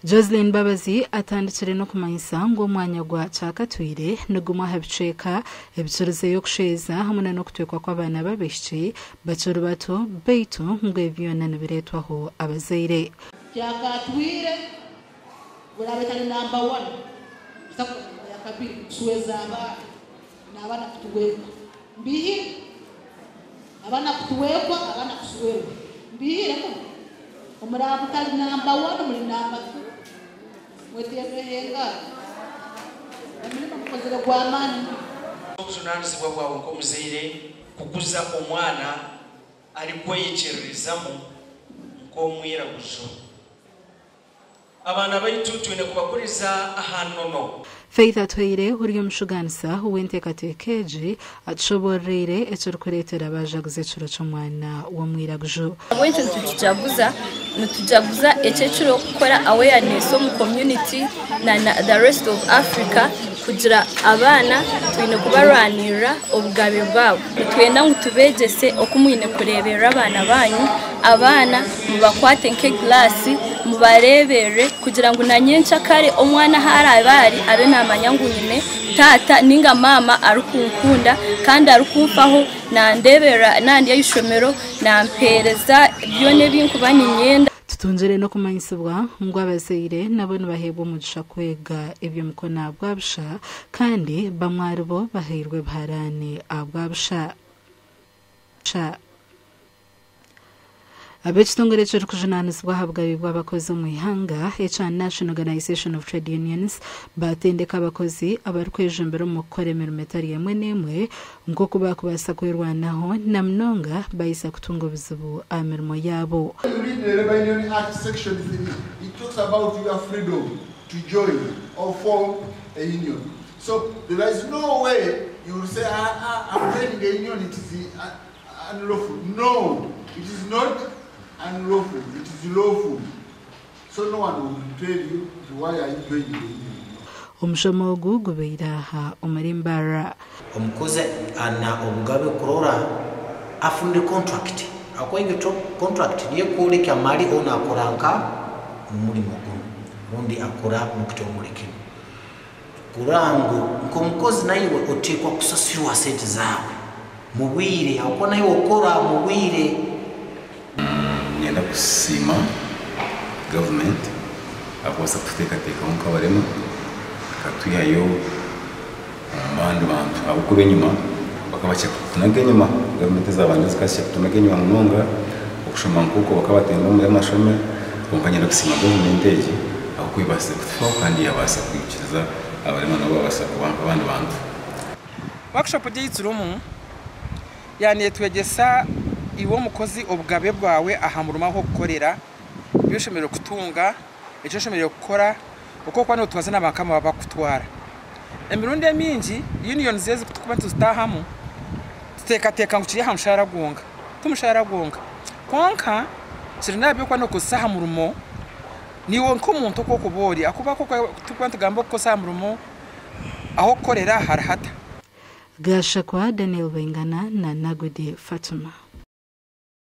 Jocelyn Babazi atandikire no kumanyisa ngo umwanya gwa cakatwire nuguma habiceka ebicuruze yo kusheza hamwe no kutekwa kw'abana babishye bacuru bato beitu ngwevyona nibiretwaho abazaire cakatwire burabetani number 1 yakabiri suweza abana kutuwekwa mbihire abana kutuwekwa abana kusuwewa mbihire ko umurabu tali number 1 muri number 2 mwetemehenga amina mukozera kwa amani okuzunanizibwa bwawe nk'omuzaire kukuza omwana ali kweyekyererezamu nk'omwiraguzo abana baitu twine kubakuriza ahanono Faith atweire uriyo mushuganisa uwentekatekeje atshoborere eturkuretera abajaguze curo c'omwana wo mwiragujo abonye tujaguza ececuro gukora awareness mu community na the rest of Africa kugira abana twine kubaranira obugabe bwabo twenda ngo tubegese okumwine kurebera abana banyu abana mubakwate nke class mubarebere kugira ngo nanyenca kare omwana harabari abe namanyangu nyine tata ninga mama arukunkunda kandi arukumfaho nandebera nandi yishomero nampereza byone binkubani nyenda tutunjere no kumanyisibwa ngo abazaire nabo bahebwa umugisha kwega ibyo mukona bwabusha kandi bamwaribo bahirwe bharane abwabusha abechitongere cyo kujunanizwa habwa bibwa abakozi mu ihanga National Organization of Trade Unions batendeka abakozi abarikweje mbere mu koremera metari yemwe nemwe ngo kuba kubasa kwirwanaho namnonga bayisa kutunga bizubu amirimo yabo. The Labor Union Act section 3 it talks about your freedom to join or form a union. So there is no way you will say I'm joining a union, it is unlawful. No, it is not unlawful, it is lawful. So no one will tell you why are you joining the union. Omushomogu gubeiraha omarimbara omukoze ana omugabe kurora afunde contract akoinge contract niye kuleka mali ona akoranka muri mugumu undi akora mukitongoleke kurango nkomukozi nayo otekwa kusasirwa sente zawe mubwire akona yo okora mubwire nyenda kusima government akosa kutekateka onkabaremo katwihayo bandu bantu abukuru nyuma bakabacha kutunaga nyuma government z'abantu zikashya kutunaga nyuma munonga okushoma nkuko bakabatenda mu mashome kompanyira kusima government eje aho kwibase kufa kandi yabasa kwikiriza abarema nabo babasa kubamba abandi bantu workshop y'itsurumu yani twegesa iwo mukozi obugabe bwawe ahamuruma ho gukorera bishomero kutunga ejo shomero gukora uko kwano tubazana bakama babakutwara emirundi emingi union zeze kutukuba tuzitahamu tutekateka nguciye hamushara gunga tumushara gunga konka sirinabyo kwano kusaha murumo niwo nkomuntu ko kubori akuba ko tukuba tugamba ko saha murumo aho korera harahata Gashakwa Daniel Bengana na Nagudi Fatuma.